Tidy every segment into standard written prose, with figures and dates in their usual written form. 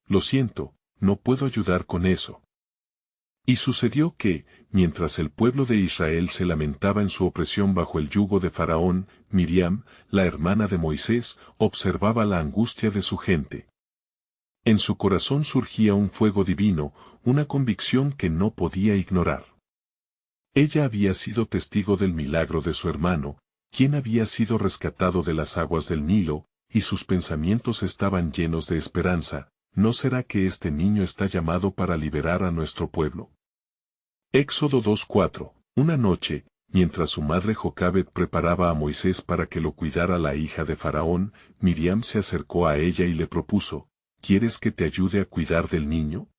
lo siento, no puedo ayudar con eso. Y sucedió que, mientras el pueblo de Israel se lamentaba en su opresión bajo el yugo de Faraón, Miriam, la hermana de Moisés, observaba la angustia de su gente. En su corazón surgía un fuego divino, una convicción que no podía ignorar. Ella había sido testigo del milagro de su hermano, quien había sido rescatado de las aguas del Nilo, y sus pensamientos estaban llenos de esperanza. ¿No será que este niño está llamado para liberar a nuestro pueblo? Éxodo 2:4. Una noche, mientras su madre Jocabed preparaba a Moisés para que lo cuidara la hija de Faraón, Miriam se acercó a ella y le propuso, ¿quieres que te ayude a cuidar del niño?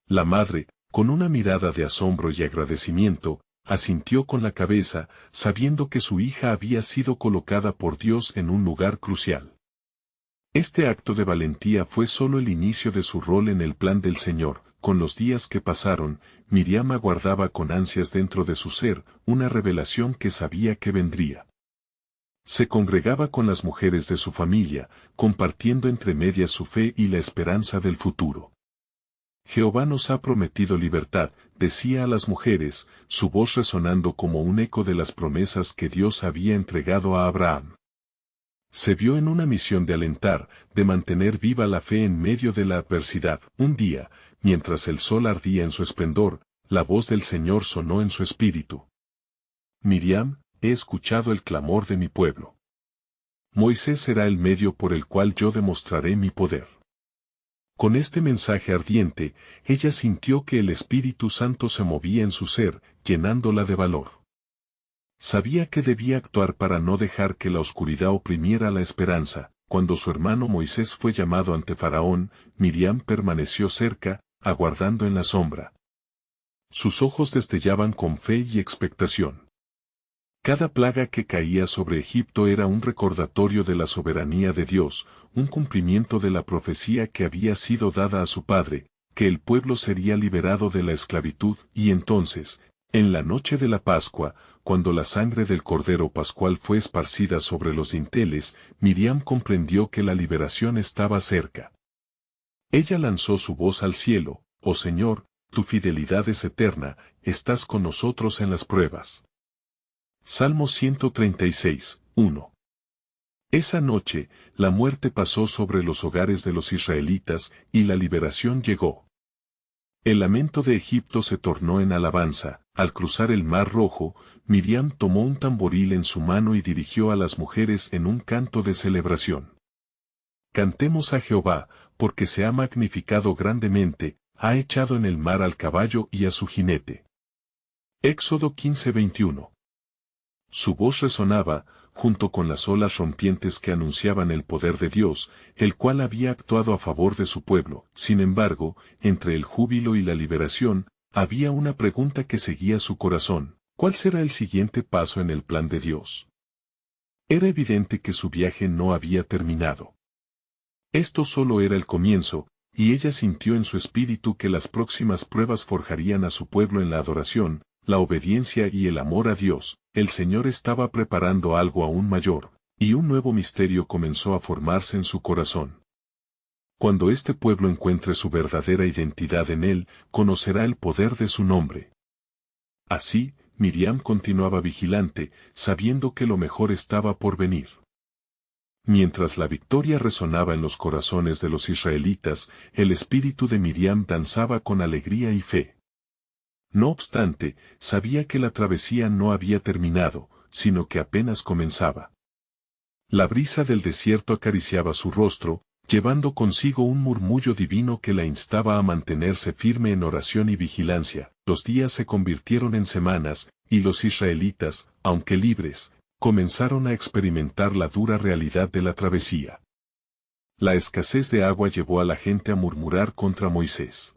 La madre, con una mirada de asombro y agradecimiento, asintió con la cabeza, sabiendo que su hija había sido colocada por Dios en un lugar crucial. Este acto de valentía fue solo el inicio de su rol en el plan del Señor. Con los días que pasaron, Miriam aguardaba con ansias dentro de su ser una revelación que sabía que vendría. Se congregaba con las mujeres de su familia, compartiendo entre medias su fe y la esperanza del futuro. Jehová nos ha prometido libertad, decía a las mujeres, su voz resonando como un eco de las promesas que Dios había entregado a Abraham. Se vio en una misión de alentar, de mantener viva la fe en medio de la adversidad. Un día, mientras el sol ardía en su esplendor, la voz del Señor sonó en su espíritu. Miriam, he escuchado el clamor de mi pueblo. Moisés será el medio por el cual yo demostraré mi poder. Con este mensaje ardiente, ella sintió que el Espíritu Santo se movía en su ser, llenándola de valor. Sabía que debía actuar para no dejar que la oscuridad oprimiera la esperanza. Cuando su hermano Moisés fue llamado ante Faraón, Miriam permaneció cerca, aguardando en la sombra. Sus ojos destellaban con fe y expectación. Cada plaga que caía sobre Egipto era un recordatorio de la soberanía de Dios, un cumplimiento de la profecía que había sido dada a su padre, que el pueblo sería liberado de la esclavitud. Y entonces, en la noche de la Pascua, cuando la sangre del Cordero Pascual fue esparcida sobre los dinteles, Miriam comprendió que la liberación estaba cerca. Ella lanzó su voz al cielo, «Oh Señor, tu fidelidad es eterna, estás con nosotros en las pruebas». Salmo 136, 1. Esa noche, la muerte pasó sobre los hogares de los israelitas, y la liberación llegó. El lamento de Egipto se tornó en alabanza. Al cruzar el Mar Rojo, Miriam tomó un tamboril en su mano y dirigió a las mujeres en un canto de celebración. Cantemos a Jehová, porque se ha magnificado grandemente, ha echado en el mar al caballo y a su jinete. Éxodo 15:21. Su voz resonaba, junto con las olas rompientes que anunciaban el poder de Dios, el cual había actuado a favor de su pueblo. Sin embargo, entre el júbilo y la liberación, había una pregunta que seguía su corazón: ¿cuál será el siguiente paso en el plan de Dios? Era evidente que su viaje no había terminado. Esto solo era el comienzo, y ella sintió en su espíritu que las próximas pruebas forjarían a su pueblo en la adoración, la obediencia y el amor a Dios. El Señor estaba preparando algo aún mayor, y un nuevo misterio comenzó a formarse en su corazón. Cuando este pueblo encuentre su verdadera identidad en Él, conocerá el poder de su nombre. Así, Miriam continuaba vigilante, sabiendo que lo mejor estaba por venir. Mientras la victoria resonaba en los corazones de los israelitas, el espíritu de Miriam danzaba con alegría y fe. No obstante, sabía que la travesía no había terminado, sino que apenas comenzaba. La brisa del desierto acariciaba su rostro, llevando consigo un murmullo divino que la instaba a mantenerse firme en oración y vigilancia. Los días se convirtieron en semanas, y los israelitas, aunque libres, comenzaron a experimentar la dura realidad de la travesía. La escasez de agua llevó a la gente a murmurar contra Moisés.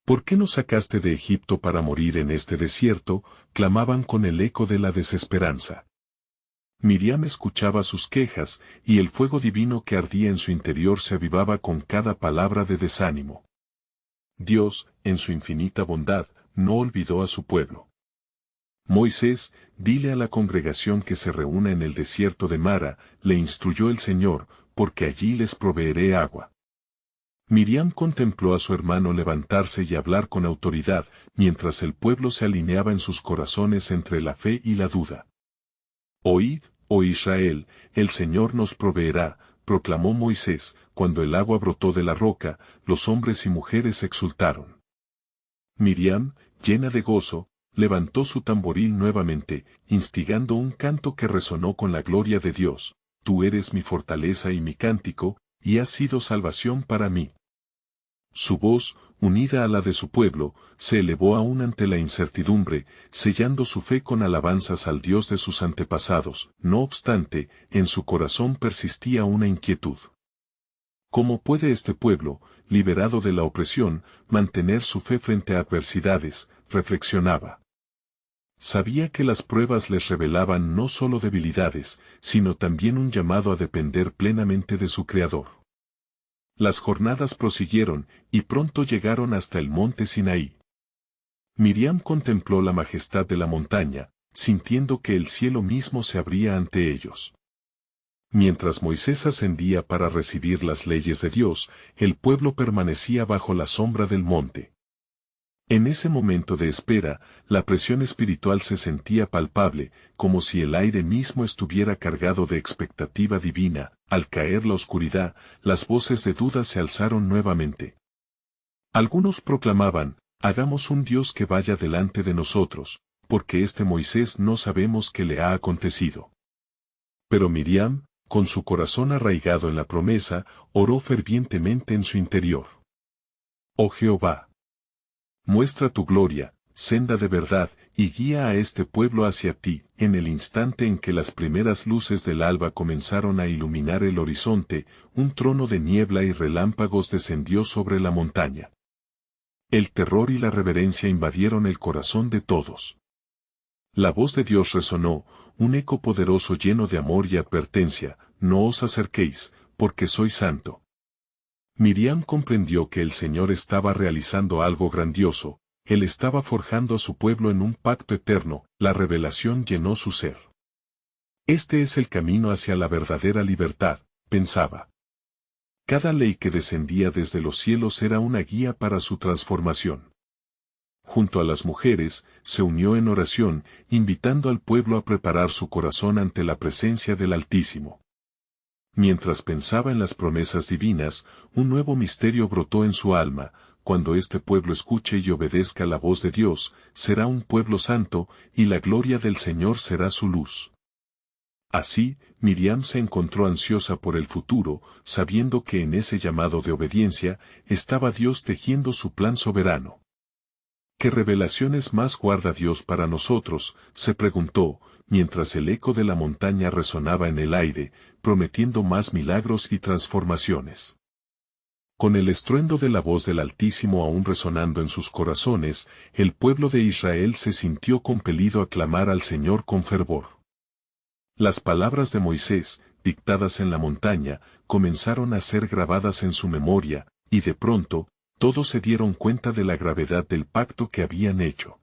¿Por qué nos sacaste de Egipto para morir en este desierto?, clamaban con el eco de la desesperanza. Miriam escuchaba sus quejas, y el fuego divino que ardía en su interior se avivaba con cada palabra de desánimo. Dios, en su infinita bondad, no olvidó a su pueblo. Moisés, dile a la congregación que se reúna en el desierto de Mara, le instruyó el Señor, porque allí les proveeré agua. Miriam contempló a su hermano levantarse y hablar con autoridad, mientras el pueblo se alineaba en sus corazones entre la fe y la duda. Oíd, oh Israel, el Señor nos proveerá, proclamó Moisés. Cuando el agua brotó de la roca, los hombres y mujeres exultaron. Miriam, llena de gozo, levantó su tamboril nuevamente, instigando un canto que resonó con la gloria de Dios. Tú eres mi fortaleza y mi cántico, y has sido salvación para mí. Su voz, unida a la de su pueblo, se elevó aún ante la incertidumbre, sellando su fe con alabanzas al Dios de sus antepasados. No obstante, en su corazón persistía una inquietud. ¿Cómo puede este pueblo, liberado de la opresión, mantener su fe frente a adversidades?, reflexionaba. Sabía que las pruebas les revelaban no solo debilidades, sino también un llamado a depender plenamente de su Creador. Las jornadas prosiguieron, y pronto llegaron hasta el monte Sinaí. Miriam contempló la majestad de la montaña, sintiendo que el cielo mismo se abría ante ellos. Mientras Moisés ascendía para recibir las leyes de Dios, el pueblo permanecía bajo la sombra del monte. En ese momento de espera, la presión espiritual se sentía palpable, como si el aire mismo estuviera cargado de expectativa divina. Al caer la oscuridad, las voces de duda se alzaron nuevamente. Algunos proclamaban: hagamos un Dios que vaya delante de nosotros, porque este Moisés no sabemos qué le ha acontecido. Pero Miriam, con su corazón arraigado en la promesa, oró fervientemente en su interior. Oh Jehová, muestra tu gloria, senda de verdad, y guía a este pueblo hacia ti. En el instante en que las primeras luces del alba comenzaron a iluminar el horizonte, un trono de niebla y relámpagos descendió sobre la montaña. El terror y la reverencia invadieron el corazón de todos. La voz de Dios resonó, un eco poderoso lleno de amor y advertencia: no os acerquéis, porque soy santo. Miriam comprendió que el Señor estaba realizando algo grandioso. Él estaba forjando a su pueblo en un pacto eterno. La revelación llenó su ser. Este es el camino hacia la verdadera libertad, pensaba. Cada ley que descendía desde los cielos era una guía para su transformación. Junto a las mujeres, se unió en oración, invitando al pueblo a preparar su corazón ante la presencia del Altísimo. Mientras pensaba en las promesas divinas, un nuevo misterio brotó en su alma: cuando este pueblo escuche y obedezca la voz de Dios, será un pueblo santo, y la gloria del Señor será su luz. Así, Miriam se encontró ansiosa por el futuro, sabiendo que en ese llamado de obediencia, estaba Dios tejiendo su plan soberano. ¿Qué revelaciones más guarda Dios para nosotros?, se preguntó, mientras el eco de la montaña resonaba en el aire, prometiendo más milagros y transformaciones. Con el estruendo de la voz del Altísimo aún resonando en sus corazones, el pueblo de Israel se sintió compelido a clamar al Señor con fervor. Las palabras de Moisés, dictadas en la montaña, comenzaron a ser grabadas en su memoria, y de pronto, todos se dieron cuenta de la gravedad del pacto que habían hecho.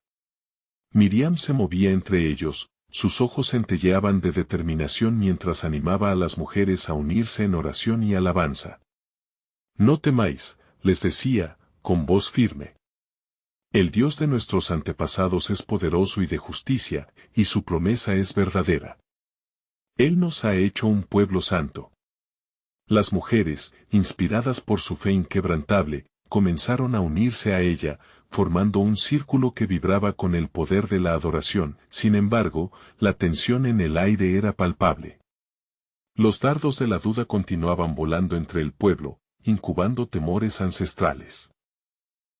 Miriam se movía entre ellos, sus ojos centelleaban de determinación mientras animaba a las mujeres a unirse en oración y alabanza. No temáis, les decía, con voz firme. El Dios de nuestros antepasados es poderoso y de justicia, y su promesa es verdadera. Él nos ha hecho un pueblo santo. Las mujeres, inspiradas por su fe inquebrantable, comenzaron a unirse a ella, formando un círculo que vibraba con el poder de la adoración. Sin embargo, la tensión en el aire era palpable. Los dardos de la duda continuaban volando entre el pueblo, incubando temores ancestrales.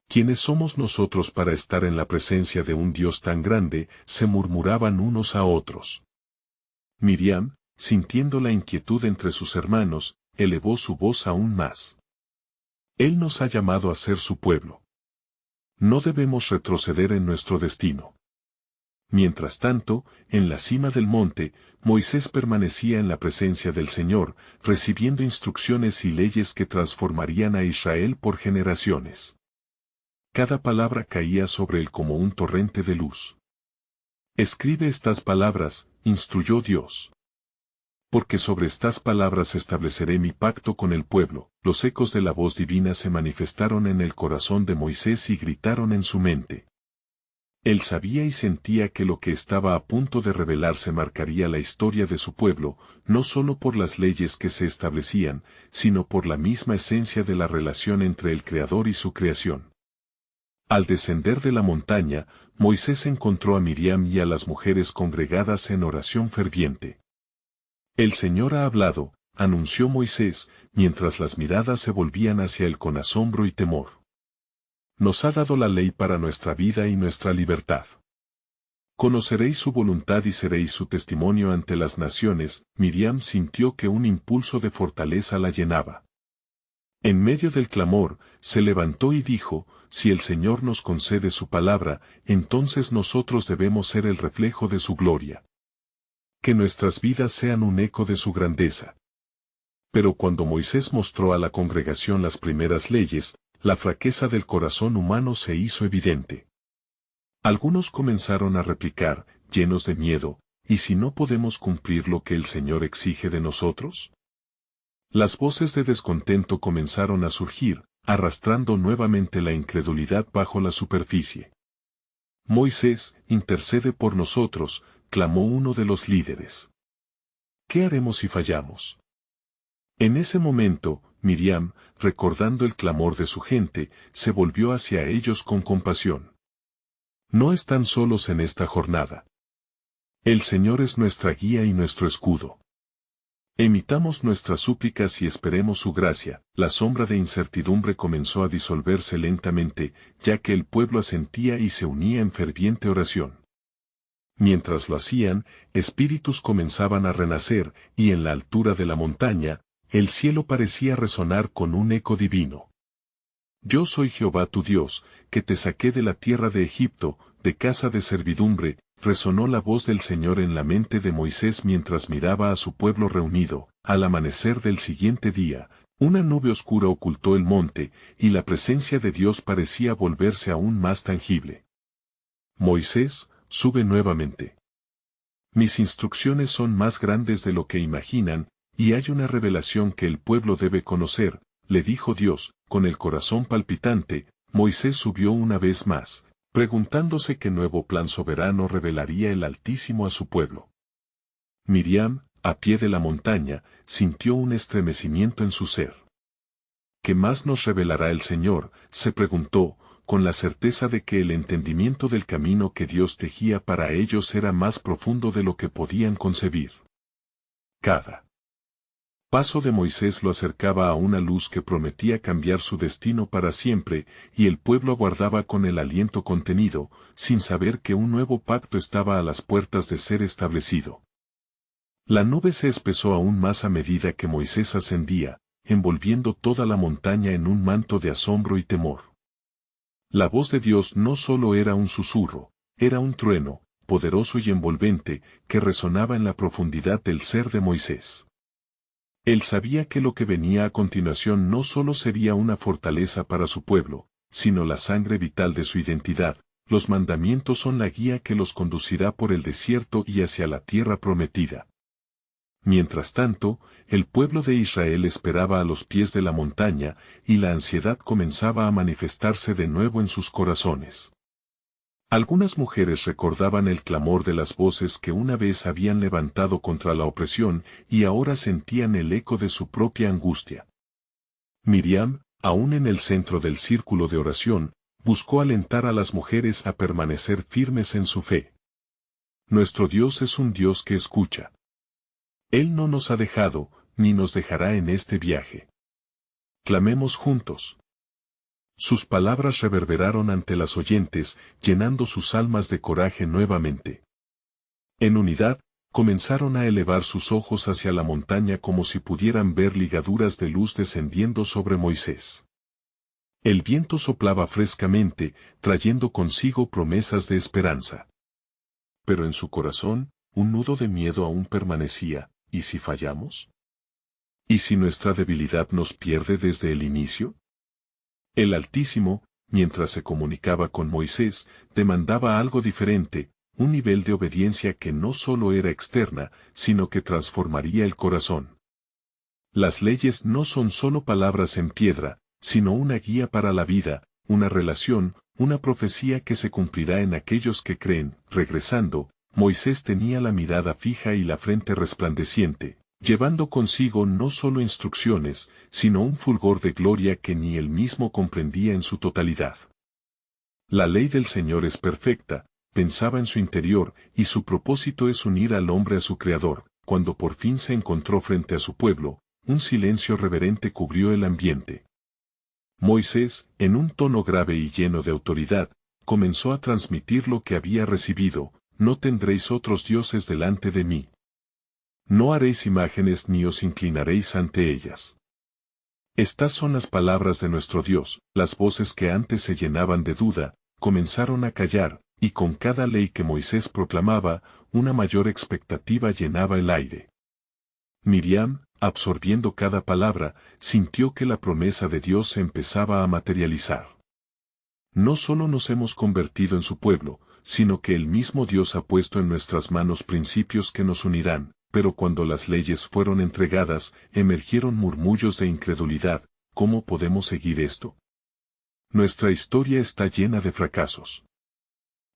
¿Quiénes somos nosotros para estar en la presencia de un Dios tan grande?, se murmuraban unos a otros. Miriam, sintiendo la inquietud entre sus hermanos, elevó su voz aún más. Él nos ha llamado a ser su pueblo. No debemos retroceder en nuestro destino. Mientras tanto, en la cima del monte, Moisés permanecía en la presencia del Señor, recibiendo instrucciones y leyes que transformarían a Israel por generaciones. Cada palabra caía sobre él como un torrente de luz. Escribe estas palabras, instruyó Dios. Porque sobre estas palabras estableceré mi pacto con el pueblo. Los ecos de la voz divina se manifestaron en el corazón de Moisés y gritaron en su mente. Él sabía y sentía que lo que estaba a punto de revelarse marcaría la historia de su pueblo, no solo por las leyes que se establecían, sino por la misma esencia de la relación entre el Creador y su creación. Al descender de la montaña, Moisés encontró a Miriam y a las mujeres congregadas en oración ferviente. El Señor ha hablado, anunció Moisés, mientras las miradas se volvían hacia él con asombro y temor. Nos ha dado la ley para nuestra vida y nuestra libertad. Conoceréis su voluntad y seréis su testimonio ante las naciones. Miriam sintió que un impulso de fortaleza la llenaba. En medio del clamor, se levantó y dijo, si el Señor nos concede su palabra, entonces nosotros debemos ser el reflejo de su gloria. Que nuestras vidas sean un eco de su grandeza. Pero cuando Moisés mostró a la congregación las primeras leyes, la fraqueza del corazón humano se hizo evidente. Algunos comenzaron a replicar, llenos de miedo, ¿y si no podemos cumplir lo que el Señor exige de nosotros? Las voces de descontento comenzaron a surgir, arrastrando nuevamente la incredulidad bajo la superficie. Moisés, intercede por nosotros, clamó uno de los líderes. ¿Qué haremos si fallamos? En ese momento, Miriam, recordando el clamor de su gente, se volvió hacia ellos con compasión. No están solos en esta jornada. El Señor es nuestra guía y nuestro escudo. Emitamos nuestras súplicas y esperemos su gracia. La sombra de incertidumbre comenzó a disolverse lentamente, ya que el pueblo asentía y se unía en ferviente oración. Mientras lo hacían, espíritus comenzaban a renacer, y en la altura de la montaña, el cielo parecía resonar con un eco divino. Yo soy Jehová tu Dios, que te saqué de la tierra de Egipto, de casa de servidumbre. Resonó la voz del Señor en la mente de Moisés mientras miraba a su pueblo reunido. Al amanecer del siguiente día, una nube oscura ocultó el monte, y la presencia de Dios parecía volverse aún más tangible. Moisés, sube nuevamente. Mis instrucciones son más grandes de lo que imaginan, y hay una revelación que el pueblo debe conocer, le dijo Dios. Con el corazón palpitante, Moisés subió una vez más, preguntándose qué nuevo plan soberano revelaría el Altísimo a su pueblo. Miriam, a pie de la montaña, sintió un estremecimiento en su ser. ¿Qué más nos revelará el Señor?, se preguntó, con la certeza de que el entendimiento del camino que Dios tejía para ellos era más profundo de lo que podían concebir. Cada paso de Moisés lo acercaba a una luz que prometía cambiar su destino para siempre, y el pueblo aguardaba con el aliento contenido, sin saber que un nuevo pacto estaba a las puertas de ser establecido. La nube se espesó aún más a medida que Moisés ascendía, envolviendo toda la montaña en un manto de asombro y temor. La voz de Dios no solo era un susurro, era un trueno, poderoso y envolvente, que resonaba en la profundidad del ser de Moisés. Él sabía que lo que venía a continuación no solo sería una fortaleza para su pueblo, sino la sangre vital de su identidad. Los mandamientos son la guía que los conducirá por el desierto y hacia la tierra prometida. Mientras tanto, el pueblo de Israel esperaba a los pies de la montaña, y la ansiedad comenzaba a manifestarse de nuevo en sus corazones. Algunas mujeres recordaban el clamor de las voces que una vez habían levantado contra la opresión, y ahora sentían el eco de su propia angustia. Miriam, aún en el centro del círculo de oración, buscó alentar a las mujeres a permanecer firmes en su fe. Nuestro Dios es un Dios que escucha. Él no nos ha dejado, ni nos dejará en este viaje. Clamemos juntos. Sus palabras reverberaron ante las oyentes, llenando sus almas de coraje nuevamente. En unidad, comenzaron a elevar sus ojos hacia la montaña como si pudieran ver ligaduras de luz descendiendo sobre Moisés. El viento soplaba frescamente, trayendo consigo promesas de esperanza. Pero en su corazón, un nudo de miedo aún permanecía. ¿Y si fallamos? ¿Y si nuestra debilidad nos pierde desde el inicio? El Altísimo, mientras se comunicaba con Moisés, demandaba algo diferente. un nivel de obediencia que no solo era externa, sino que transformaría el corazón. Las leyes no son solo palabras en piedra, sino una guía para la vida, una relación, una profecía que se cumplirá en aquellos que creen. Regresando, Moisés tenía la mirada fija y la frente resplandeciente, llevando consigo no solo instrucciones, sino un fulgor de gloria que ni él mismo comprendía en su totalidad. La ley del Señor es perfecta, pensaba en su interior, y su propósito es unir al hombre a su Creador. Cuando por fin se encontró frente a su pueblo, un silencio reverente cubrió el ambiente. Moisés, en un tono grave y lleno de autoridad, comenzó a transmitir lo que había recibido: no tendréis otros dioses delante de mí. No haréis imágenes ni os inclinaréis ante ellas. Estas son las palabras de nuestro Dios. Las voces que antes se llenaban de duda, comenzaron a callar, y con cada ley que Moisés proclamaba, una mayor expectativa llenaba el aire. Miriam, absorbiendo cada palabra, sintió que la promesa de Dios se empezaba a materializar. No solo nos hemos convertido en su pueblo, sino que el mismo Dios ha puesto en nuestras manos principios que nos unirán. Pero cuando las leyes fueron entregadas, emergieron murmullos de incredulidad. ¿Cómo podemos seguir esto? Nuestra historia está llena de fracasos.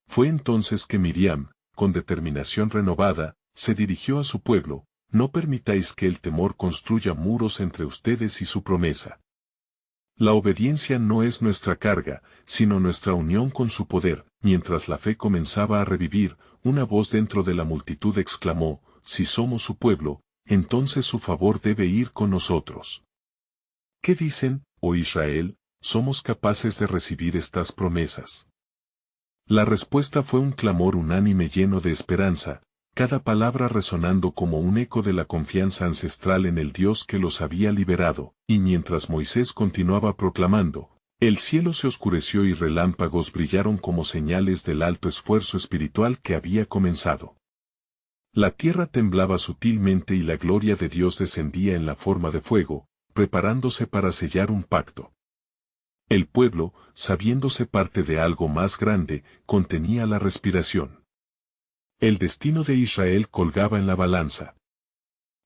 Fue entonces que Miriam, con determinación renovada, se dirigió a su pueblo: no permitáis que el temor construya muros entre ustedes y su promesa. La obediencia no es nuestra carga, sino nuestra unión con su poder. Mientras la fe comenzaba a revivir, una voz dentro de la multitud exclamó: si somos su pueblo, entonces su favor debe ir con nosotros. ¿Qué dicen, oh Israel? ¿Somos capaces de recibir estas promesas? La respuesta fue un clamor unánime lleno de esperanza, cada palabra resonando como un eco de la confianza ancestral en el Dios que los había liberado. Y mientras Moisés continuaba proclamando, el cielo se oscureció y relámpagos brillaron como señales del alto esfuerzo espiritual que había comenzado. La tierra temblaba sutilmente y la gloria de Dios descendía en la forma de fuego, preparándose para sellar un pacto. El pueblo, sabiéndose parte de algo más grande, contenía la respiración. El destino de Israel colgaba en la balanza.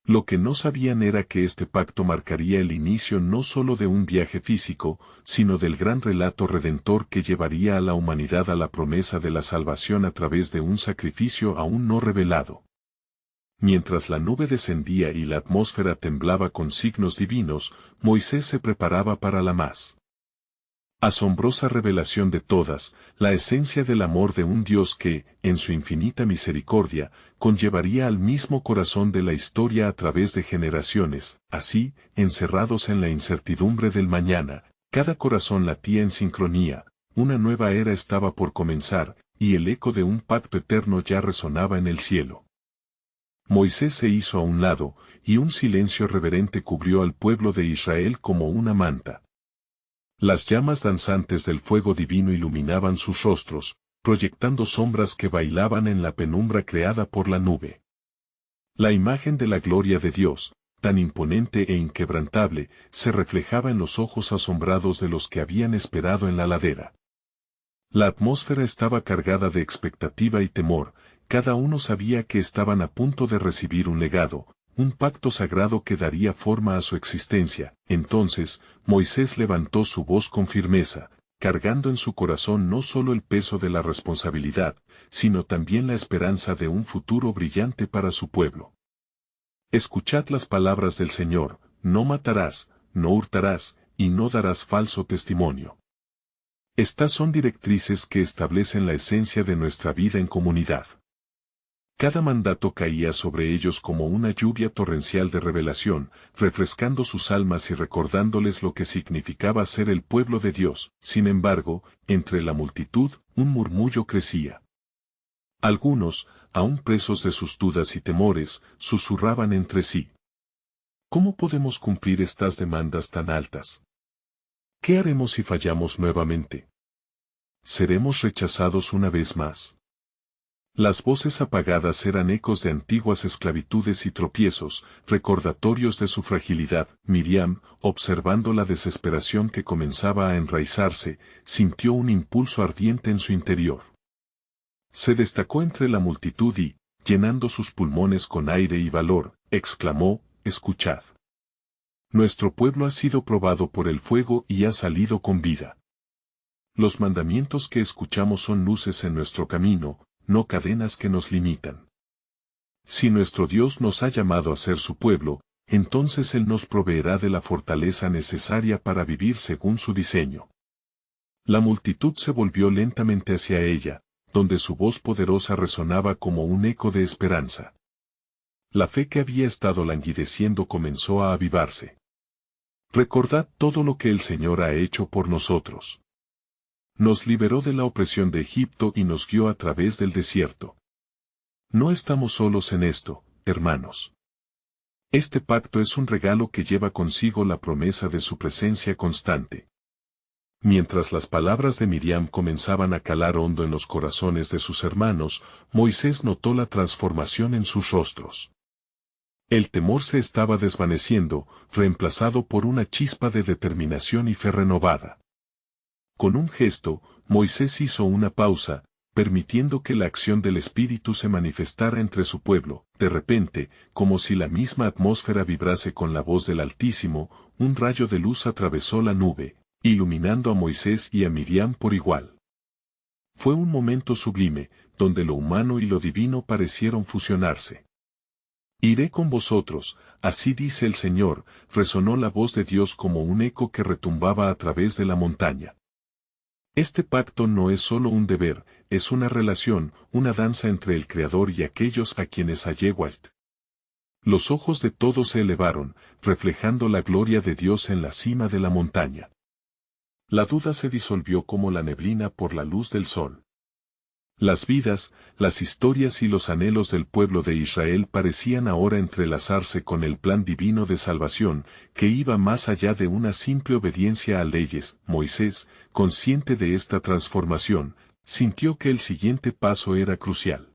Lo que no sabían era que este pacto marcaría el inicio no solo de un viaje físico, sino del gran relato redentor que llevaría a la humanidad a la promesa de la salvación a través de un sacrificio aún no revelado. Mientras la nube descendía y la atmósfera temblaba con signos divinos, Moisés se preparaba para la más asombrosa revelación de todas, la esencia del amor de un Dios que, en su infinita misericordia, conllevaría al mismo corazón de la historia a través de generaciones. Así, encerrados en la incertidumbre del mañana, cada corazón latía en sincronía. Una nueva era estaba por comenzar, y el eco de un pacto eterno ya resonaba en el cielo. Moisés se hizo a un lado, y un silencio reverente cubrió al pueblo de Israel como una manta. Las llamas danzantes del fuego divino iluminaban sus rostros, proyectando sombras que bailaban en la penumbra creada por la nube. La imagen de la gloria de Dios, tan imponente e inquebrantable, se reflejaba en los ojos asombrados de los que habían esperado en la ladera. La atmósfera estaba cargada de expectativa y temor. Cada uno sabía que estaban a punto de recibir un legado, un pacto sagrado que daría forma a su existencia. Entonces, Moisés levantó su voz con firmeza, cargando en su corazón no solo el peso de la responsabilidad, sino también la esperanza de un futuro brillante para su pueblo. Escuchad las palabras del Señor: no matarás, no hurtarás, y no darás falso testimonio. Estas son directrices que establecen la esencia de nuestra vida en comunidad. Cada mandato caía sobre ellos como una lluvia torrencial de revelación, refrescando sus almas y recordándoles lo que significaba ser el pueblo de Dios. Sin embargo, entre la multitud, un murmullo crecía. Algunos, aún presos de sus dudas y temores, susurraban entre sí: ¿cómo podemos cumplir estas demandas tan altas? ¿Qué haremos si fallamos nuevamente? ¿Seremos rechazados una vez más? Las voces apagadas eran ecos de antiguas esclavitudes y tropiezos, recordatorios de su fragilidad. Miriam, observando la desesperación que comenzaba a enraizarse, sintió un impulso ardiente en su interior. Se destacó entre la multitud y, llenando sus pulmones con aire y valor, exclamó, escuchad. Nuestro pueblo ha sido probado por el fuego y ha salido con vida. Los mandamientos que escuchamos son luces en nuestro camino, no cadenas que nos limitan. Si nuestro Dios nos ha llamado a ser su pueblo, entonces Él nos proveerá de la fortaleza necesaria para vivir según su diseño. La multitud se volvió lentamente hacia ella, donde su voz poderosa resonaba como un eco de esperanza. La fe que había estado languideciendo comenzó a avivarse. Recordad todo lo que el Señor ha hecho por nosotros. Nos liberó de la opresión de Egipto y nos guió a través del desierto. No estamos solos en esto, hermanos. Este pacto es un regalo que lleva consigo la promesa de su presencia constante. Mientras las palabras de Miriam comenzaban a calar hondo en los corazones de sus hermanos, Moisés notó la transformación en sus rostros. El temor se estaba desvaneciendo, reemplazado por una chispa de determinación y fe renovada. Con un gesto, Moisés hizo una pausa, permitiendo que la acción del Espíritu se manifestara entre su pueblo. De repente, como si la misma atmósfera vibrase con la voz del Altísimo, un rayo de luz atravesó la nube, iluminando a Moisés y a Miriam por igual. Fue un momento sublime, donde lo humano y lo divino parecieron fusionarse. Iré con vosotros, así dice el Señor, resonó la voz de Dios como un eco que retumbaba a través de la montaña. Este pacto no es solo un deber, es una relación, una danza entre el Creador y aquellos a quienes ha llegado. Los ojos de todos se elevaron, reflejando la gloria de Dios en la cima de la montaña. La duda se disolvió como la neblina por la luz del sol. Las vidas, las historias y los anhelos del pueblo de Israel parecían ahora entrelazarse con el plan divino de salvación, que iba más allá de una simple obediencia a leyes. Moisés, consciente de esta transformación, sintió que el siguiente paso era crucial.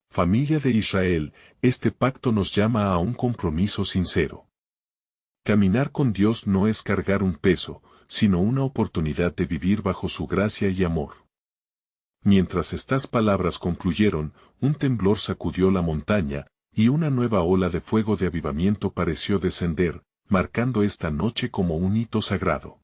Familia de Israel, este pacto nos llama a un compromiso sincero. Caminar con Dios no es cargar un peso, sino una oportunidad de vivir bajo su gracia y amor. Mientras estas palabras concluyeron, un temblor sacudió la montaña, y una nueva ola de fuego de avivamiento pareció descender, marcando esta noche como un hito sagrado.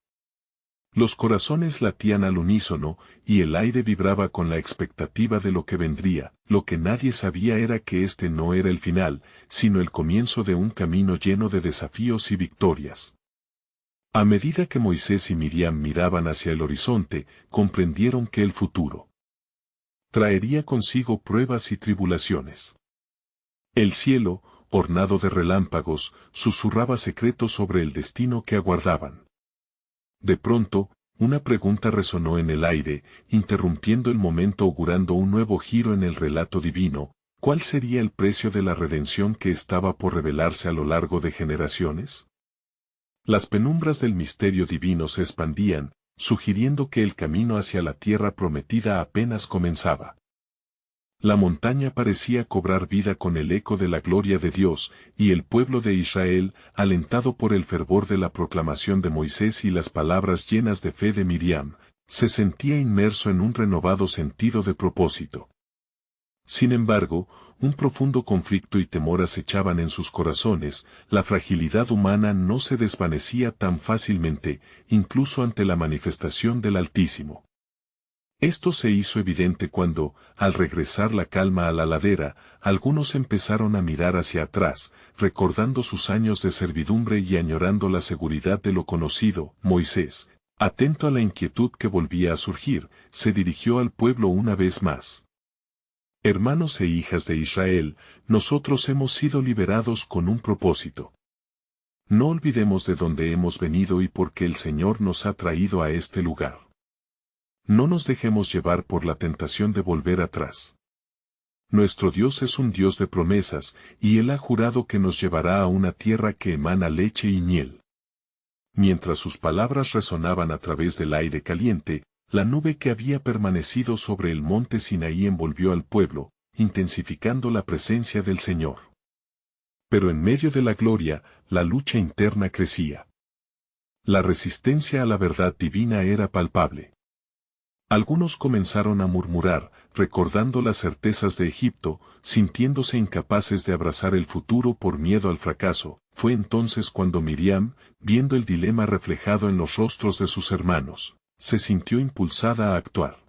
Los corazones latían al unísono, y el aire vibraba con la expectativa de lo que vendría. Lo que nadie sabía era que este no era el final, sino el comienzo de un camino lleno de desafíos y victorias. A medida que Moisés y Miriam miraban hacia el horizonte, comprendieron que el futuro traería consigo pruebas y tribulaciones. El cielo, ornado de relámpagos, susurraba secretos sobre el destino que aguardaban. De pronto, una pregunta resonó en el aire, interrumpiendo el momento augurando un nuevo giro en el relato divino. ¿Cuál sería el precio de la redención que estaba por revelarse a lo largo de generaciones? Las penumbras del misterio divino se expandían, sugiriendo que el camino hacia la tierra prometida apenas comenzaba. La montaña parecía cobrar vida con el eco de la gloria de Dios, y el pueblo de Israel, alentado por el fervor de la proclamación de Moisés y las palabras llenas de fe de Miriam, se sentía inmerso en un renovado sentido de propósito. Sin embargo, un profundo conflicto y temor acechaban en sus corazones. La fragilidad humana no se desvanecía tan fácilmente, incluso ante la manifestación del Altísimo. Esto se hizo evidente cuando, al regresar la calma a la ladera, algunos empezaron a mirar hacia atrás, recordando sus años de servidumbre y añorando la seguridad de lo conocido. Moisés, atento a la inquietud que volvía a surgir, se dirigió al pueblo una vez más. Hermanos e hijas de Israel, nosotros hemos sido liberados con un propósito. No olvidemos de dónde hemos venido y por qué el Señor nos ha traído a este lugar. No nos dejemos llevar por la tentación de volver atrás. Nuestro Dios es un Dios de promesas, y Él ha jurado que nos llevará a una tierra que emana leche y miel. Mientras sus palabras resonaban a través del aire caliente, la nube que había permanecido sobre el monte Sinaí envolvió al pueblo, intensificando la presencia del Señor. Pero en medio de la gloria, la lucha interna crecía. La resistencia a la verdad divina era palpable. Algunos comenzaron a murmurar, recordando las certezas de Egipto, sintiéndose incapaces de abrazar el futuro por miedo al fracaso. Fue entonces cuando Miriam, viendo el dilema reflejado en los rostros de sus hermanos, se sintió impulsada a actuar.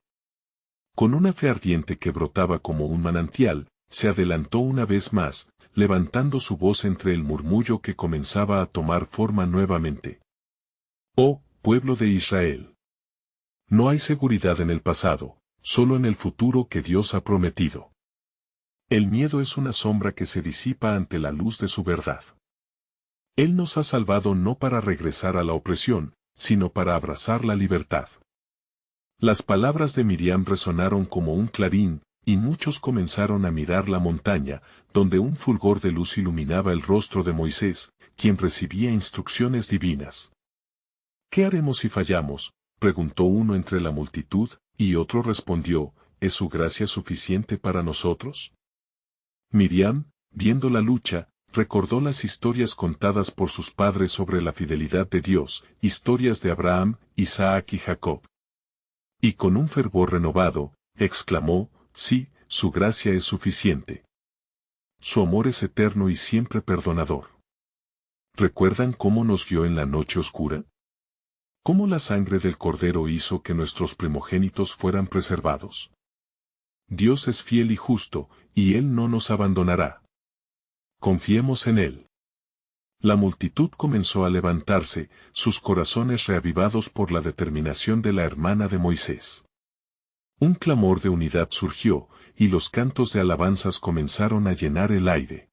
Con una fe ardiente que brotaba como un manantial, se adelantó una vez más, levantando su voz entre el murmullo que comenzaba a tomar forma nuevamente. Oh, pueblo de Israel. No hay seguridad en el pasado, solo en el futuro que Dios ha prometido. El miedo es una sombra que se disipa ante la luz de su verdad. Él nos ha salvado no para regresar a la opresión, sino para abrazar la libertad. Las palabras de Miriam resonaron como un clarín, y muchos comenzaron a mirar la montaña, donde un fulgor de luz iluminaba el rostro de Moisés, quien recibía instrucciones divinas. ¿Qué haremos si fallamos?, preguntó uno entre la multitud, y otro respondió, ¿es su gracia suficiente para nosotros? Miriam, viendo la lucha, recordó las historias contadas por sus padres sobre la fidelidad de Dios, historias de Abraham, Isaac y Jacob. Y con un fervor renovado, exclamó, sí, su gracia es suficiente. Su amor es eterno y siempre perdonador. ¿Recuerdan cómo nos guió en la noche oscura? ¿Cómo la sangre del Cordero hizo que nuestros primogénitos fueran preservados? Dios es fiel y justo, y Él no nos abandonará. Confiemos en Él. La multitud comenzó a levantarse, sus corazones reavivados por la determinación de la hermana de Moisés. Un clamor de unidad surgió, y los cantos de alabanzas comenzaron a llenar el aire.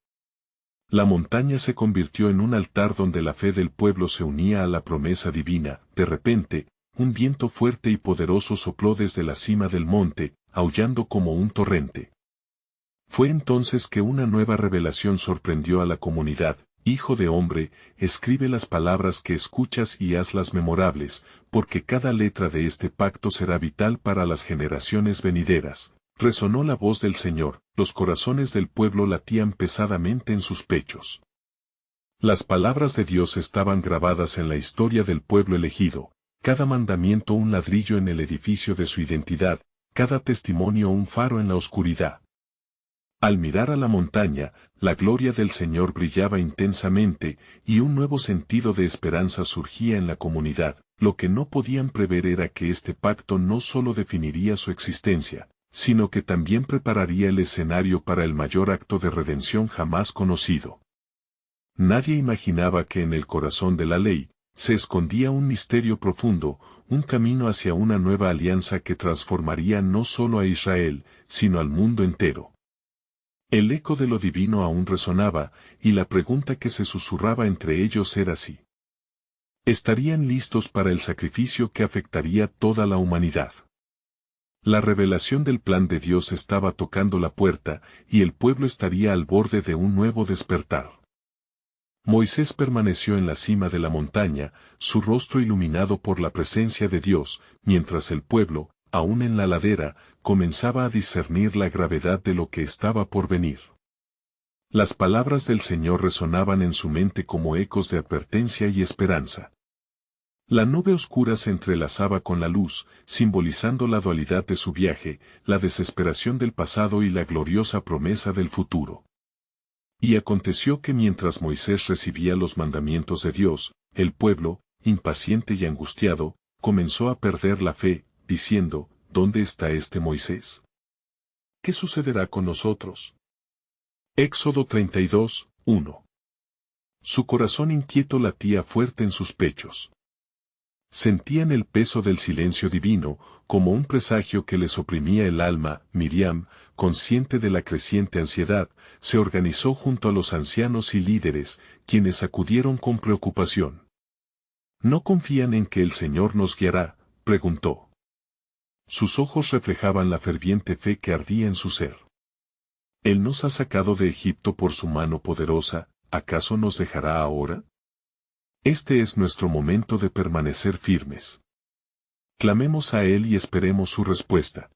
La montaña se convirtió en un altar donde la fe del pueblo se unía a la promesa divina. De repente, un viento fuerte y poderoso sopló desde la cima del monte, aullando como un torrente. Fue entonces que una nueva revelación sorprendió a la comunidad. Hijo de hombre, escribe las palabras que escuchas y hazlas memorables, porque cada letra de este pacto será vital para las generaciones venideras. Resonó la voz del Señor, los corazones del pueblo latían pesadamente en sus pechos. Las palabras de Dios estaban grabadas en la historia del pueblo elegido, cada mandamiento un ladrillo en el edificio de su identidad, cada testimonio un faro en la oscuridad. Al mirar a la montaña, la gloria del Señor brillaba intensamente, y un nuevo sentido de esperanza surgía en la comunidad. Lo que no podían prever era que este pacto no solo definiría su existencia, sino que también prepararía el escenario para el mayor acto de redención jamás conocido. Nadie imaginaba que en el corazón de la ley, se escondía un misterio profundo, un camino hacia una nueva alianza que transformaría no solo a Israel, sino al mundo entero. El eco de lo divino aún resonaba, y la pregunta que se susurraba entre ellos era si estarían listos para el sacrificio que afectaría toda la humanidad. La revelación del plan de Dios estaba tocando la puerta, y el pueblo estaría al borde de un nuevo despertar. Moisés permaneció en la cima de la montaña, su rostro iluminado por la presencia de Dios, mientras el pueblo, aún en la ladera, comenzaba a discernir la gravedad de lo que estaba por venir. Las palabras del Señor resonaban en su mente como ecos de advertencia y esperanza. La nube oscura se entrelazaba con la luz, simbolizando la dualidad de su viaje, la desesperación del pasado y la gloriosa promesa del futuro. Y aconteció que mientras Moisés recibía los mandamientos de Dios, el pueblo, impaciente y angustiado, comenzó a perder la fe, diciendo, ¿dónde está este Moisés? ¿Qué sucederá con nosotros? Éxodo 32, 1. Su corazón inquieto latía fuerte en sus pechos. Sentían el peso del silencio divino, como un presagio que les oprimía el alma. Miriam, consciente de la creciente ansiedad, se organizó junto a los ancianos y líderes, quienes acudieron con preocupación. ¿No confían en que el Señor nos guiará?, preguntó. Sus ojos reflejaban la ferviente fe que ardía en su ser. Él nos ha sacado de Egipto por su mano poderosa, ¿acaso nos dejará ahora? Este es nuestro momento de permanecer firmes. Clamemos a Él y esperemos su respuesta.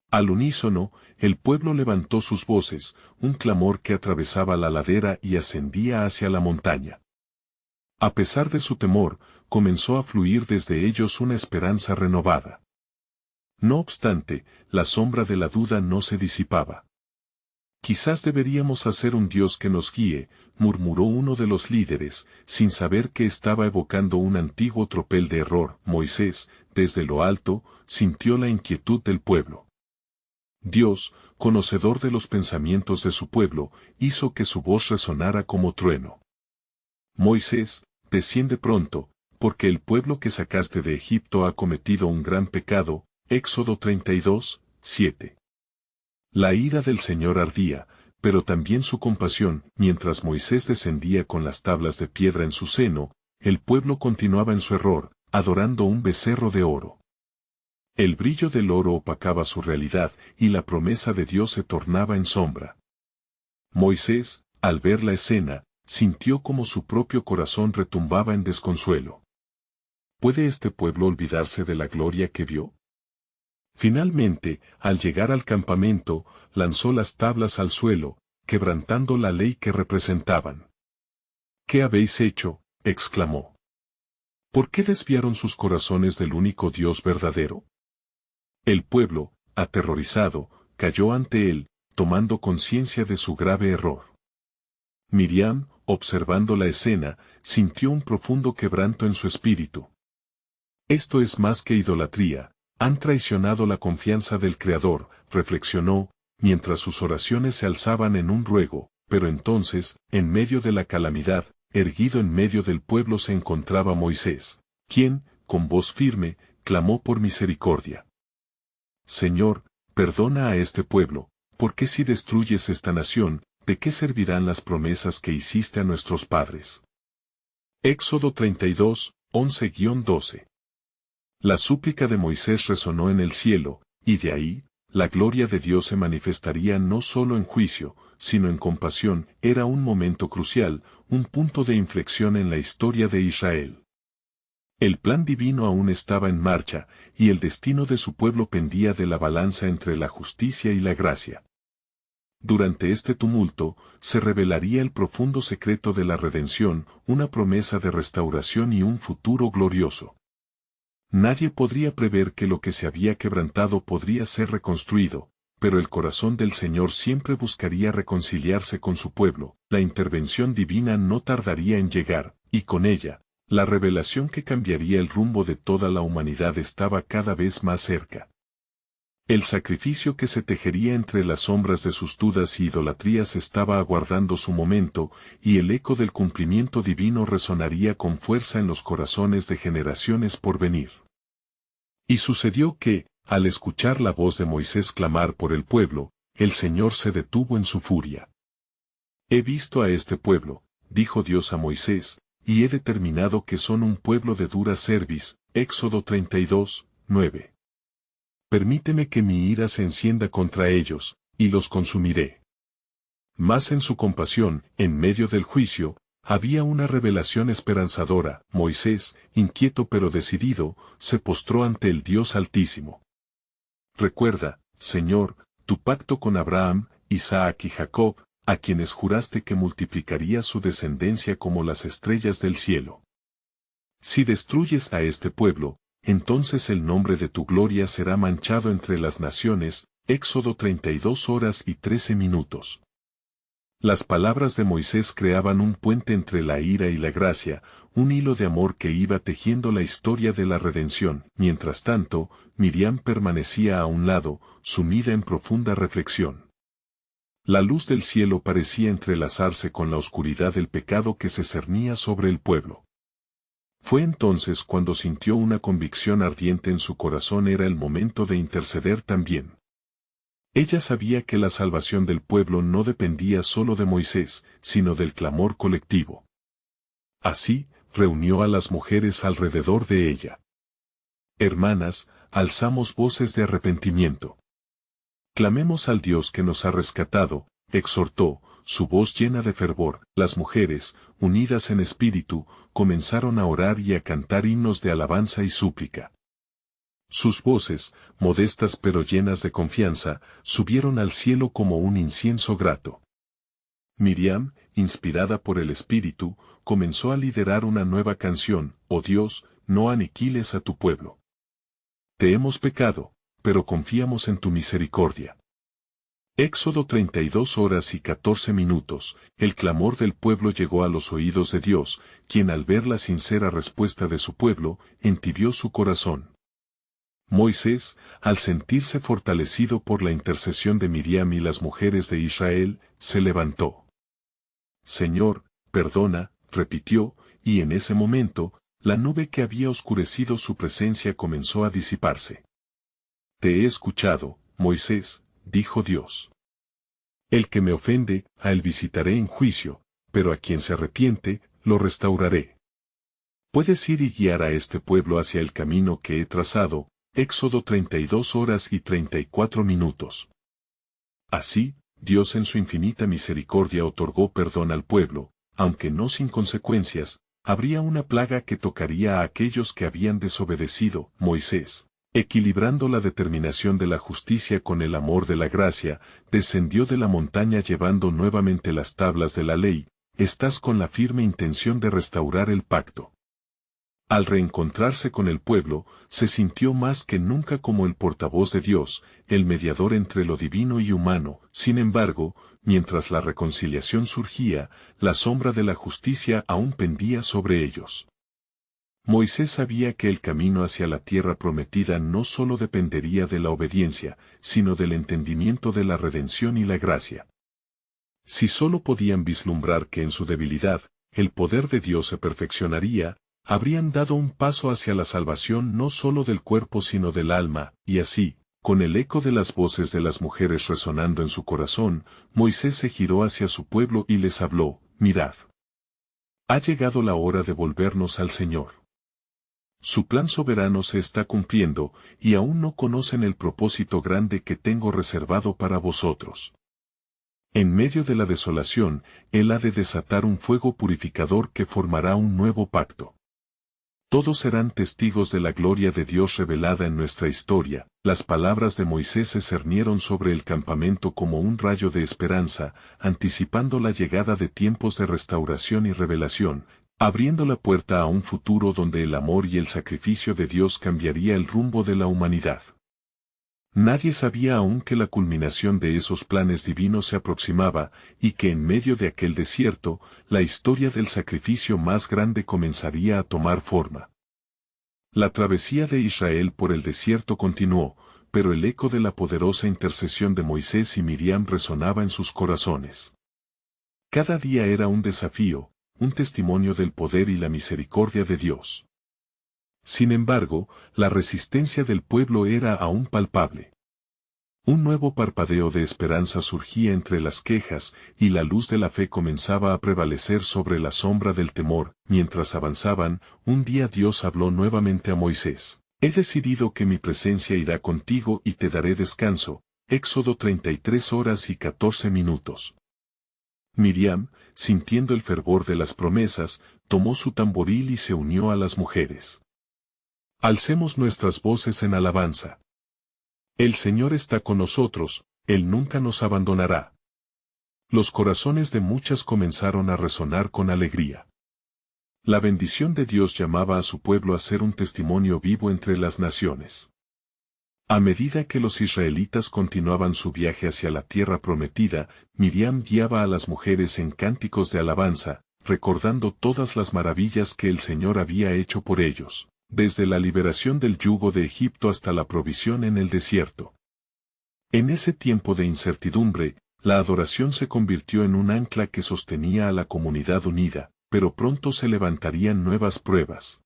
Al unísono, el pueblo levantó sus voces, un clamor que atravesaba la ladera y ascendía hacia la montaña. A pesar de su temor, comenzó a fluir desde ellos una esperanza renovada. No obstante, la sombra de la duda no se disipaba. Quizás deberíamos hacer un Dios que nos guíe, murmuró uno de los líderes, sin saber que estaba evocando un antiguo tropel de error. Moisés, desde lo alto, sintió la inquietud del pueblo. Dios, conocedor de los pensamientos de su pueblo, hizo que su voz resonara como trueno. Moisés, desciende pronto, porque el pueblo que sacaste de Egipto ha cometido un gran pecado. Éxodo 32, 7. La ira del Señor ardía, pero también su compasión. Mientras Moisés descendía con las tablas de piedra en su seno, el pueblo continuaba en su error, adorando un becerro de oro. El brillo del oro opacaba su realidad, y la promesa de Dios se tornaba en sombra. Moisés, al ver la escena, sintió como su propio corazón retumbaba en desconsuelo. ¿Puede este pueblo olvidarse de la gloria que vio? Finalmente, al llegar al campamento, lanzó las tablas al suelo, quebrantando la ley que representaban. ¿Qué habéis hecho?, exclamó. ¿Por qué desviaron sus corazones del único Dios verdadero? El pueblo, aterrorizado, cayó ante él, tomando conciencia de su grave error. Miriam, observando la escena, sintió un profundo quebranto en su espíritu. Esto es más que idolatría, han traicionado la confianza del Creador, reflexionó, mientras sus oraciones se alzaban en un ruego, pero entonces, en medio de la calamidad, erguido en medio del pueblo se encontraba Moisés, quien, con voz firme, clamó por misericordia. Señor, perdona a este pueblo, porque si destruyes esta nación, ¿de qué servirán las promesas que hiciste a nuestros padres? Éxodo 32, 11-12. La súplica de Moisés resonó en el cielo, y de ahí, la gloria de Dios se manifestaría no solo en juicio, sino en compasión. Era un momento crucial, un punto de inflexión en la historia de Israel. El plan divino aún estaba en marcha, y el destino de su pueblo pendía de la balanza entre la justicia y la gracia. Durante este tumulto, se revelaría el profundo secreto de la redención, una promesa de restauración y un futuro glorioso. Nadie podría prever que lo que se había quebrantado podría ser reconstruido, pero el corazón del Señor siempre buscaría reconciliarse con su pueblo. La intervención divina no tardaría en llegar, y con ella, la revelación que cambiaría el rumbo de toda la humanidad estaba cada vez más cerca. El sacrificio que se tejería entre las sombras de sus dudas y idolatrías estaba aguardando su momento, y el eco del cumplimiento divino resonaría con fuerza en los corazones de generaciones por venir. Y sucedió que, al escuchar la voz de Moisés clamar por el pueblo, el Señor se detuvo en su furia. He visto a este pueblo, dijo Dios a Moisés, y he determinado que son un pueblo de dura cerviz. Éxodo 32, 9. Permíteme que mi ira se encienda contra ellos, y los consumiré. Mas en su compasión, en medio del juicio, había una revelación esperanzadora. Moisés, inquieto pero decidido, se postró ante el Dios Altísimo. Recuerda, Señor, tu pacto con Abraham, Isaac y Jacob, a quienes juraste que multiplicaría su descendencia como las estrellas del cielo. Si destruyes a este pueblo, entonces el nombre de tu gloria será manchado entre las naciones. Éxodo 32 horas y 13 minutos. Las palabras de Moisés creaban un puente entre la ira y la gracia, un hilo de amor que iba tejiendo la historia de la redención. Mientras tanto, Miriam permanecía a un lado, sumida en profunda reflexión. La luz del cielo parecía entrelazarse con la oscuridad del pecado que se cernía sobre el pueblo. Fue entonces cuando sintió una convicción ardiente en su corazón. Era el momento de interceder también. Ella sabía que la salvación del pueblo no dependía solo de Moisés, sino del clamor colectivo. Así, reunió a las mujeres alrededor de ella. Hermanas, alzamos voces de arrepentimiento. Clamemos al Dios que nos ha rescatado, exhortó, su voz llena de fervor. Las mujeres, unidas en espíritu, comenzaron a orar y a cantar himnos de alabanza y súplica. Sus voces, modestas pero llenas de confianza, subieron al cielo como un incienso grato. Miriam, inspirada por el Espíritu, comenzó a liderar una nueva canción. Oh Dios, no aniquiles a tu pueblo. Te hemos pecado, pero confiamos en tu misericordia. Éxodo 32 horas y 14 minutos, el clamor del pueblo llegó a los oídos de Dios, quien al ver la sincera respuesta de su pueblo, entibió su corazón. Moisés, al sentirse fortalecido por la intercesión de Miriam y las mujeres de Israel, se levantó. Señor, perdona, repitió, y en ese momento, la nube que había oscurecido su presencia comenzó a disiparse. Te he escuchado, Moisés, dijo Dios. El que me ofende, a él visitaré en juicio, pero a quien se arrepiente, lo restauraré. Puedes ir y guiar a este pueblo hacia el camino que he trazado. Éxodo 32 horas y 34 minutos. Así, Dios en su infinita misericordia otorgó perdón al pueblo, aunque no sin consecuencias. Habría una plaga que tocaría a aquellos que habían desobedecido. Moisés, equilibrando la determinación de la justicia con el amor de la gracia, descendió de la montaña llevando nuevamente las tablas de la ley. Estás con la firme intención de restaurar el pacto. Al reencontrarse con el pueblo, se sintió más que nunca como el portavoz de Dios, el mediador entre lo divino y humano. Sin embargo, mientras la reconciliación surgía, la sombra de la justicia aún pendía sobre ellos. Moisés sabía que el camino hacia la tierra prometida no solo dependería de la obediencia, sino del entendimiento de la redención y la gracia. Si solo podían vislumbrar que en su debilidad, el poder de Dios se perfeccionaría, habrían dado un paso hacia la salvación no solo del cuerpo sino del alma, y así, con el eco de las voces de las mujeres resonando en su corazón, Moisés se giró hacia su pueblo y les habló: mirad. Ha llegado la hora de volvernos al Señor. Su plan soberano se está cumpliendo, y aún no conocen el propósito grande que tengo reservado para vosotros. En medio de la desolación, Él ha de desatar un fuego purificador que formará un nuevo pacto. Todos serán testigos de la gloria de Dios revelada en nuestra historia. Las palabras de Moisés se cernieron sobre el campamento como un rayo de esperanza, anticipando la llegada de tiempos de restauración y revelación, abriendo la puerta a un futuro donde el amor y el sacrificio de Dios cambiaría el rumbo de la humanidad. Nadie sabía aún que la culminación de esos planes divinos se aproximaba, y que en medio de aquel desierto, la historia del sacrificio más grande comenzaría a tomar forma. La travesía de Israel por el desierto continuó, pero el eco de la poderosa intercesión de Moisés y Miriam resonaba en sus corazones. Cada día era un desafío, un testimonio del poder y la misericordia de Dios. Sin embargo, la resistencia del pueblo era aún palpable. Un nuevo parpadeo de esperanza surgía entre las quejas, y la luz de la fe comenzaba a prevalecer sobre la sombra del temor. Mientras avanzaban, un día Dios habló nuevamente a Moisés: he decidido que mi presencia irá contigo y te daré descanso. Éxodo 33 horas y 14 minutos. Miriam, sintiendo el fervor de las promesas, tomó su tamboril y se unió a las mujeres. Alcemos nuestras voces en alabanza. El Señor está con nosotros, Él nunca nos abandonará. Los corazones de muchas comenzaron a resonar con alegría. La bendición de Dios llamaba a su pueblo a ser un testimonio vivo entre las naciones. A medida que los israelitas continuaban su viaje hacia la tierra prometida, Miriam guiaba a las mujeres en cánticos de alabanza, recordando todas las maravillas que el Señor había hecho por ellos, desde la liberación del yugo de Egipto hasta la provisión en el desierto. En ese tiempo de incertidumbre, la adoración se convirtió en un ancla que sostenía a la comunidad unida, pero pronto se levantarían nuevas pruebas.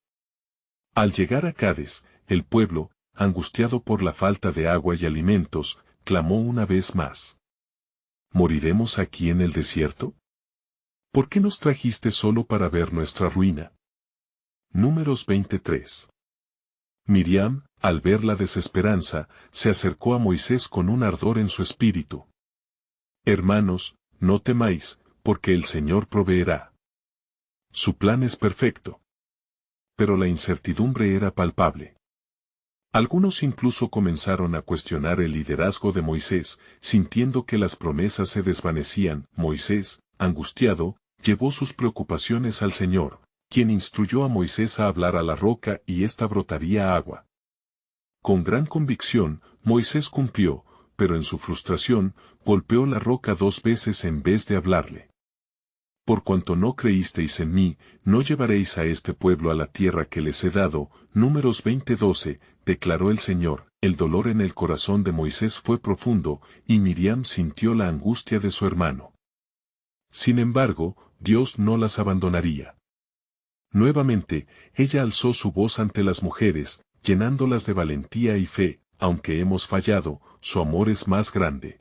Al llegar a Cades, el pueblo, angustiado por la falta de agua y alimentos, clamó una vez más: ¿moriremos aquí en el desierto? ¿Por qué nos trajiste solo para ver nuestra ruina? Números 23. Miriam, al ver la desesperanza, se acercó a Moisés con un ardor en su espíritu. Hermanos, no temáis, porque el Señor proveerá. Su plan es perfecto. Pero la incertidumbre era palpable. Algunos incluso comenzaron a cuestionar el liderazgo de Moisés, sintiendo que las promesas se desvanecían. Moisés, angustiado, llevó sus preocupaciones al Señor, quien instruyó a Moisés a hablar a la roca y ésta brotaría agua. Con gran convicción, Moisés cumplió, pero en su frustración, golpeó la roca 2 veces en vez de hablarle. Por cuanto no creísteis en mí, no llevaréis a este pueblo a la tierra que les he dado. Números 20:12, declaró el Señor. El dolor en el corazón de Moisés fue profundo, y Miriam sintió la angustia de su hermano. Sin embargo, Dios no las abandonaría. Nuevamente, ella alzó su voz ante las mujeres, llenándolas de valentía y fe. Aunque hemos fallado, su amor es más grande.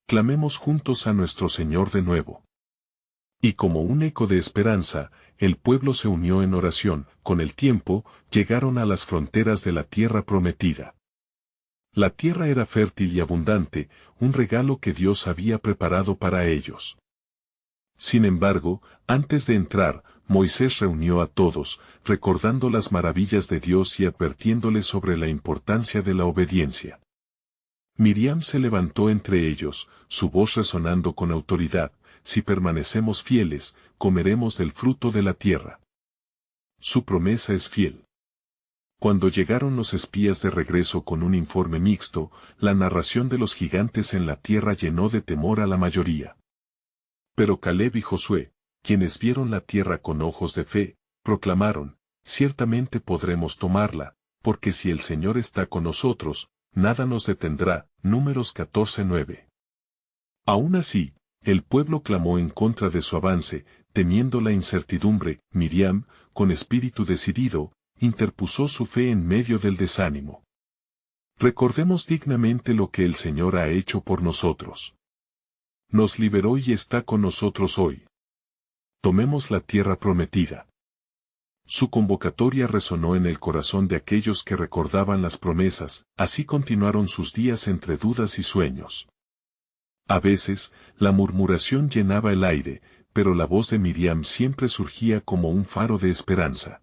Clamemos juntos a nuestro Señor de nuevo. Y como un eco de esperanza, el pueblo se unió en oración. Con el tiempo, llegaron a las fronteras de la tierra prometida. La tierra era fértil y abundante, un regalo que Dios había preparado para ellos. Sin embargo, antes de entrar, Moisés reunió a todos, recordando las maravillas de Dios y advirtiéndoles sobre la importancia de la obediencia. Miriam se levantó entre ellos, su voz resonando con autoridad: si permanecemos fieles, comeremos del fruto de la tierra. Su promesa es fiel. Cuando llegaron los espías de regreso con un informe mixto, la narración de los gigantes en la tierra llenó de temor a la mayoría. Pero Caleb y Josué, quienes vieron la tierra con ojos de fe, proclamaron: ciertamente podremos tomarla, porque si el Señor está con nosotros, nada nos detendrá. Números 14:9. Aún así, el pueblo clamó en contra de su avance, temiendo la incertidumbre. Miriam, con espíritu decidido, interpuso su fe en medio del desánimo. Recordemos dignamente lo que el Señor ha hecho por nosotros. Nos liberó y está con nosotros hoy. Tomemos la tierra prometida. Su convocatoria resonó en el corazón de aquellos que recordaban las promesas. Así continuaron sus días entre dudas y sueños. A veces, la murmuración llenaba el aire, pero la voz de Miriam siempre surgía como un faro de esperanza.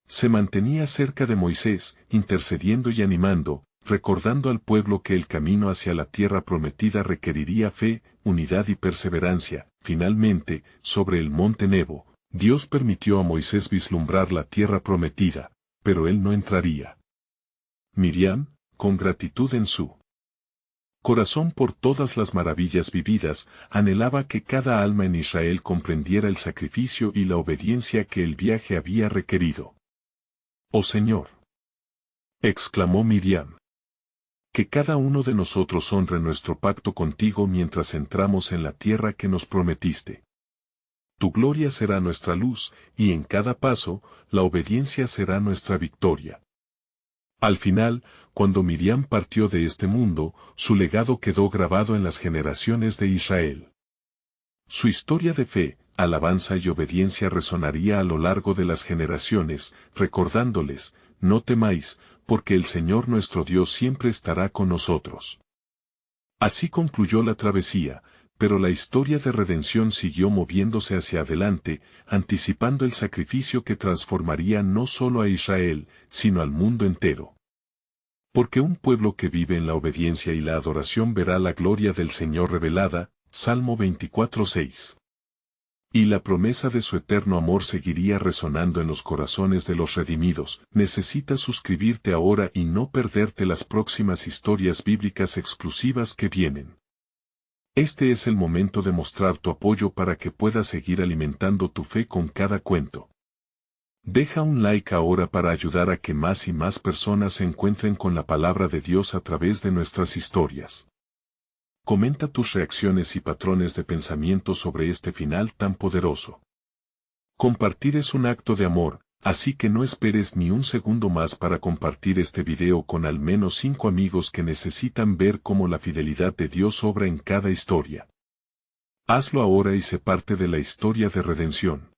Se mantenía cerca de Moisés, intercediendo y animando, recordando al pueblo que el camino hacia la tierra prometida requeriría fe, unidad y perseverancia. Finalmente, sobre el monte Nebo, Dios permitió a Moisés vislumbrar la tierra prometida, pero él no entraría. Miriam, con gratitud en su corazón por todas las maravillas vividas, anhelaba que cada alma en Israel comprendiera el sacrificio y la obediencia que el viaje había requerido. «Oh Señor», exclamó Miriam, «que cada uno de nosotros honre nuestro pacto contigo mientras entramos en la tierra que nos prometiste. Tu gloria será nuestra luz, y en cada paso, la obediencia será nuestra victoria». Al final, cuando Miriam partió de este mundo, su legado quedó grabado en las generaciones de Israel. Su historia de fe, alabanza y obediencia resonaría a lo largo de las generaciones, recordándoles: no temáis, porque el Señor nuestro Dios siempre estará con nosotros. Así concluyó la travesía, pero la historia de redención siguió moviéndose hacia adelante, anticipando el sacrificio que transformaría no solo a Israel, sino al mundo entero. Porque un pueblo que vive en la obediencia y la adoración verá la gloria del Señor revelada. Salmo 24:6. Y la promesa de su eterno amor seguiría resonando en los corazones de los redimidos. Necesitas suscribirte ahora y no perderte las próximas historias bíblicas exclusivas que vienen. Este es el momento de mostrar tu apoyo para que puedas seguir alimentando tu fe con cada cuento. Deja un like ahora para ayudar a que más y más personas se encuentren con la palabra de Dios a través de nuestras historias. Comenta tus reacciones y patrones de pensamiento sobre este final tan poderoso. Compartir es un acto de amor, así que no esperes ni un segundo más para compartir este video con al menos 5 amigos que necesitan ver cómo la fidelidad de Dios obra en cada historia. Hazlo ahora y sé parte de la historia de redención.